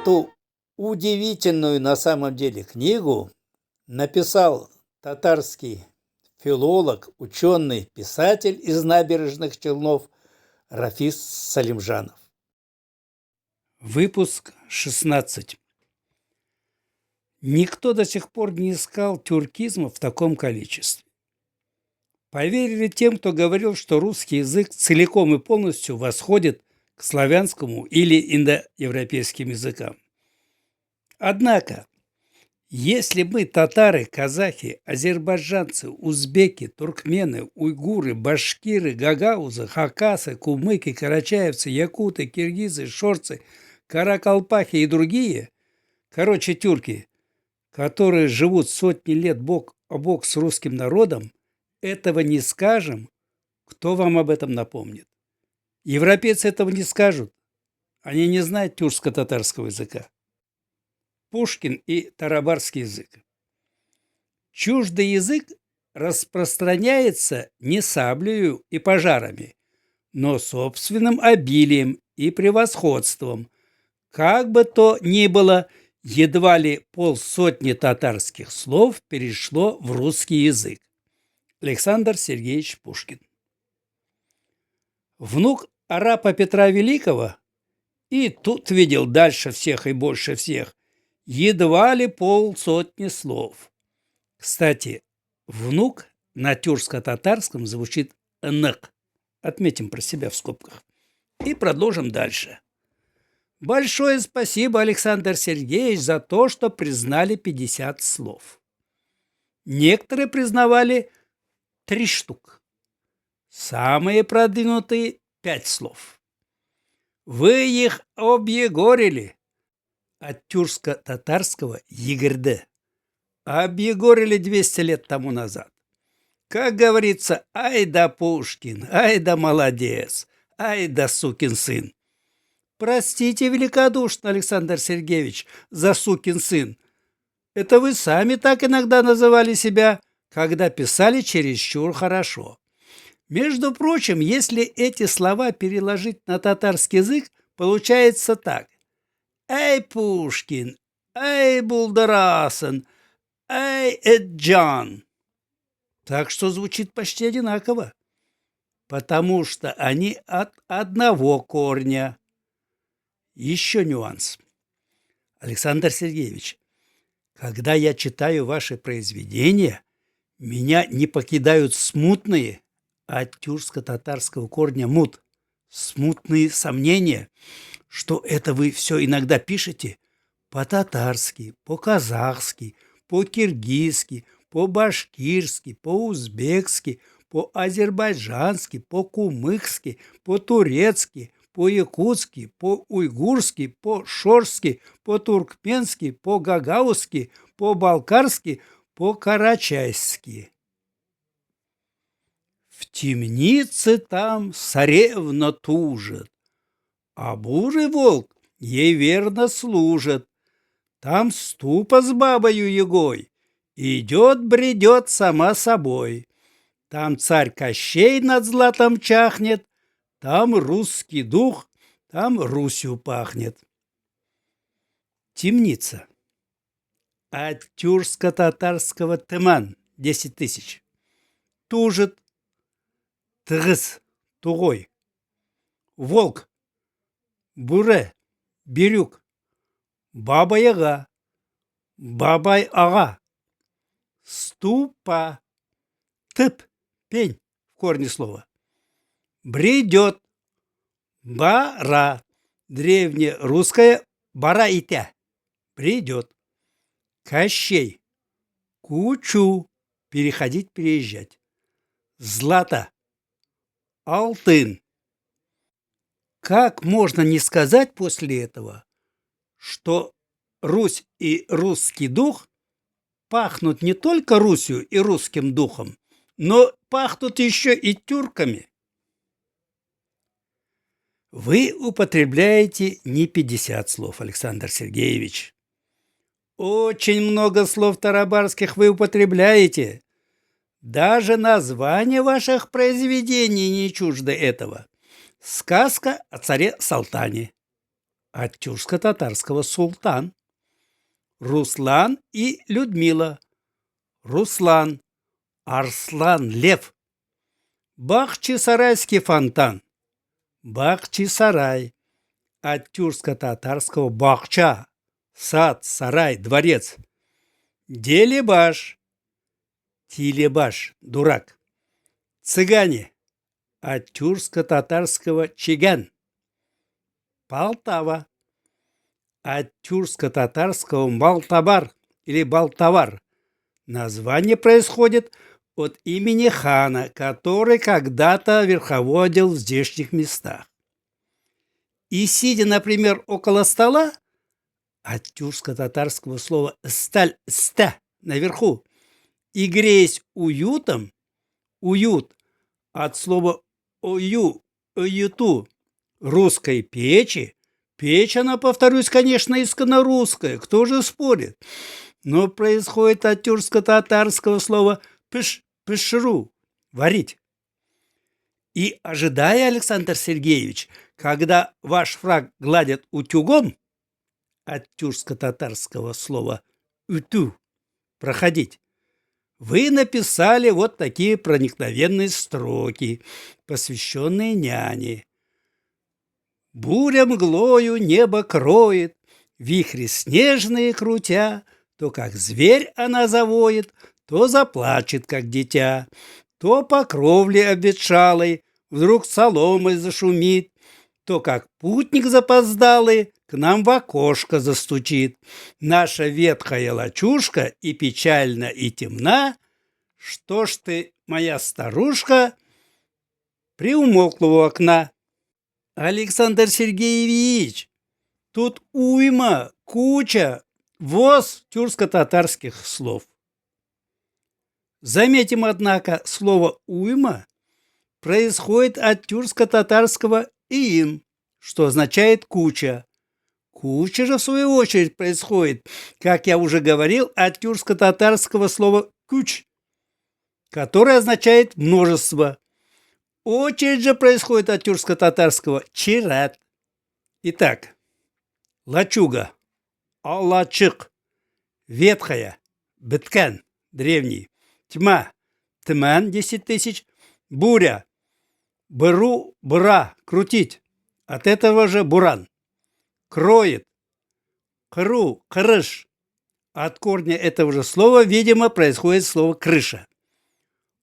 Эту удивительную на самом деле книгу написал татарский филолог, ученый, писатель из Набережных Челнов Рафис Салимжанов. Выпуск 16. Никто до сих пор не искал тюркизма в таком количестве. Поверили тем, кто говорил, что русский язык целиком и полностью восходит к славянскому или индоевропейским языкам. Однако, если мы татары, казахи, азербайджанцы, узбеки, туркмены, уйгуры, башкиры, гагаузы, хакасы, кумыки, карачаевцы, якуты, киргизы, шорцы, каракалпахи и другие, короче, тюрки, которые живут сотни лет бок о бок с русским народом, этого не скажем, кто вам об этом напомнит? Европейцы этого не скажут. Они не знают тюркско-татарского языка. Пушкин и тарабарский язык. Чуждый язык распространяется не саблею и пожарами, но собственным обилием и превосходством. Как бы то ни было, едва ли полсотни татарских слов перешло в русский язык. Александр Сергеевич Пушкин. Внук арапа Петра Великого и тут видел дальше всех и больше всех, едва ли полсотни слов. Кстати, внук на тюркско-татарском звучит «нык». Отметим про себя в скобках. И продолжим дальше. Большое спасибо, Александр Сергеевич, за то, что признали 50 слов. Некоторые признавали 3 штук. Самые продвинутые 5 слов. Вы их объегорили. От тюркско-татарского «егерде». Объегорили 200 лет тому назад. Как говорится, ай да Пушкин, ай да молодец, ай да сукин сын. Простите великодушно, Александр Сергеевич, за сукин сын. Это вы сами так иногда называли себя, когда писали чересчур хорошо. Между прочим, если эти слова переложить на татарский язык, получается так. Эй, Пушкин, эй, Булдарасан, эй, Эджан. Так что звучит почти одинаково, потому что они от одного корня. Еще нюанс. Александр Сергеевич, когда я читаю ваши произведения, меня не покидают смутные, от тюркско-татарского корня мут, смутные сомнения, что это вы все иногда пишете по-татарски, по-казахски, по-киргизски, по-башкирски, по-узбекски, по-азербайджански, по-кумыкски, по-турецки, по-якутски, по-уйгурски, по-шорски, по-туркменски, по-гагаузски, по-балкарски, по-карачайски. В темнице там царевна тужит, а бурый волк ей верно служит. Там ступа с бабою Егой идет-бредет сама собой. Там царь Кощей над златом чахнет, там русский дух, там Русью пахнет. Темница. От тюркско-татарского тыман 10 тысяч. Тужит. Тыгыз, тугой. Волк. Буре, бирюк. Баба-яга. Бабай-ага. Ступа. Тып, пень в корне слова. Бредет. Бара. Древнерусское бара-итя. Бредет. Кощей. Кучу. Переходить, переезжать. Злата. Алтын. Как можно не сказать после этого, что Русь и русский дух пахнут не только Русью и русским духом, но пахнут еще и тюрками? Вы употребляете не 50 слов, Александр Сергеевич. Очень много слов тарабарских вы употребляете. Даже название ваших произведений не чуждо этого. Сказка о царе Салтане. от тюркско-татарского султан. Руслан и Людмила. Руслан. Арслан, лев. Бахчисарайский фонтан. Бахчисарай. От тюркско-татарского бахча. Сад, сарай, дворец. Делебаш. Тилебаш, дурак. Цыгане. От тюркско-татарского чиган. Полтава. От тюркско-татарского малтабар или балтавар. Название происходит от имени хана, который когда-то верховодил в здешних местах. И сидя, например, около стола, от тюркско-татарского слова «сталь» «ста» наверху, и греясь уютом, уют от слова «ою», «оюту», русской печи, печь она, повторюсь, конечно, исконно-русская, кто же спорит, но происходит от тюркско-татарского слова «пыш», «пышру», «варить». И ожидая, Александр Сергеевич, когда ваш фраг гладят утюгом, от тюркско-татарского слова «уту» – «проходить», вы написали вот такие проникновенные строки, посвященные няне. Буря мглою небо кроет, вихри снежные крутя, то как зверь она завоет, то заплачет, как дитя, то по кровле обветшалой вдруг соломой зашумит, то как путник запоздалый к нам в окошко застучит. Наша ветхая лачушка и печальна, и темна. Что ж ты, моя старушка, приумолкла у окна? Александр Сергеевич, тут уйма, куча, воз тюркско-татарских слов. Заметим, однако, слово «уйма» происходит от тюркско-татарского «иин», что означает «куча». Куча же, в свою очередь, происходит, как я уже говорил, от тюркско-татарского слова «куч», которое означает «множество». Очередь же происходит от тюркско-татарского «чират». Итак, лачуга, алачык, ветхая, быткан, древний, тьма, тман, 10 тысяч, буря, быру, быра, крутить, от этого же буран, кроет, кру, крыш, от корня этого же слова, видимо, происходит слово крыша.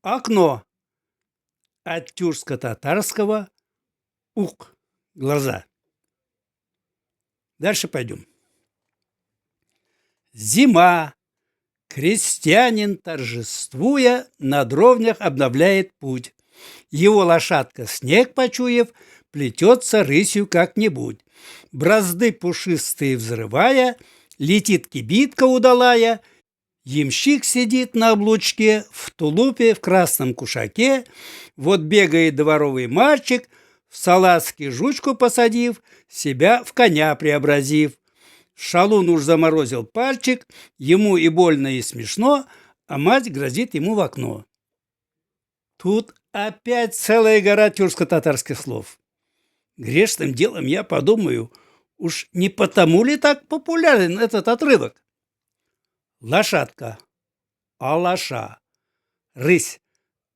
Окно, от тюркско-татарского ук, глаза. Дальше пойдем. Зима. Крестьянин, торжествуя, на дровнях обновляет путь. Его лошадка, снег почуяв, плетется рысью как-нибудь. Бразды пушистые взрывая, летит кибитка удалая. Ямщик сидит на облучке, в тулупе, в красном кушаке. Вот бегает дворовый мальчик, в салазки жучку посадив, себя в коня преобразив. Шалун уж заморозил пальчик, ему и больно, и смешно, а мать грозит ему в окно. Тут опять целая гора тюркско-татарских слов. Грешным делом я подумаю, уж не потому ли так популярен этот отрывок? Лошадка, алаша, рысь,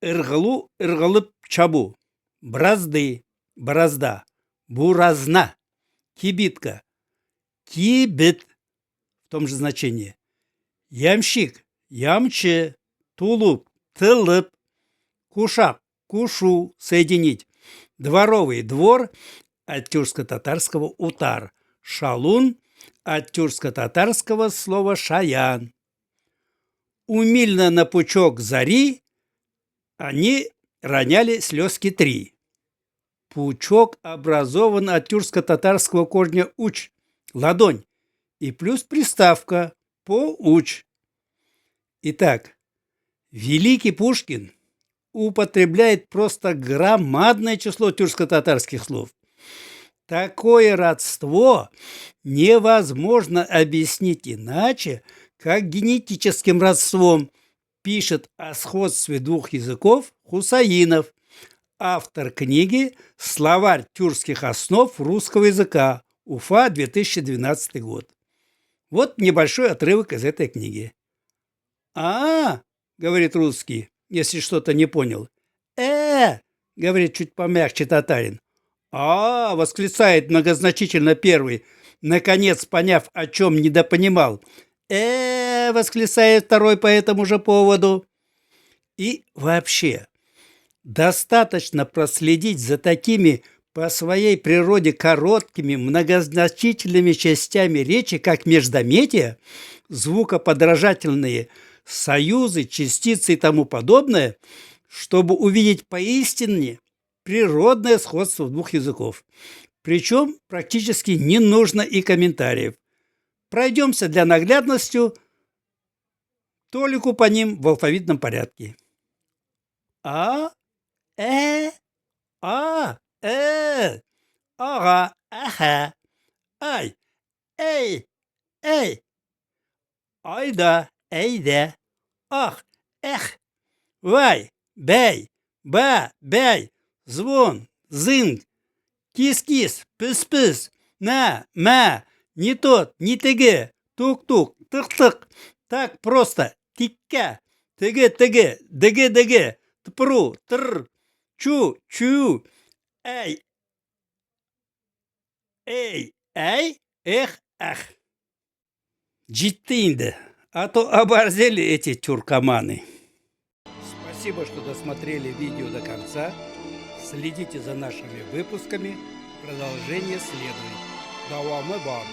ыргылу, ыргылып чабу, бразды, борозда, буразна, кибитка, кибит в том же значении, ямщик, ямче, тулуп, тылып, кушак, кушу, соединить, дворовый, двор, от тюркско-татарского утар, шалун, от тюркско-татарского слова шаян. Умильно на пучок зари они роняли слезки 3. Пучок образован от тюркско-татарского корня уч, ладонь, и плюс приставка по-уч. Итак, великий Пушкин употребляет просто громадное число тюркско-татарских слов. Такое родство невозможно объяснить иначе, как генетическим родством, пишет о сходстве двух языков Хусаинов, автор книги «Словарь тюркских основ русского языка», Уфа, 2012 год. Вот небольшой отрывок из этой книги. Говорит русский, если что-то не понял. Говорит чуть помягче татарин. Восклицает многозначительно первый, наконец поняв, о чем недопонимал. Восклицает второй по этому же поводу. И вообще, достаточно проследить за такими по своей природе короткими многозначительными частями речи, как междометия, звукоподражательные союзы, частицы и тому подобное, чтобы увидеть поистине природное сходство двух языков. Причем практически не нужно и комментариев. Пройдемся для наглядности толику по ним в алфавитном порядке. Ага, аха, ай, эй, айда, эйде, ах, эх, вай, бей, бей, звон, зынг, кис-кис, пыс-пыс, ма, не тот, не тыге, тук-тук, тык-тык. Так просто, тикка, тыге-тыге, дыге-дыге, тпру, тр, чу, эй, эх, ах. Джиттинде, а то оборзели эти тюркоманы. Спасибо, что досмотрели видео до конца. Следите за нашими выпусками. Продолжение следует. Давамы бар.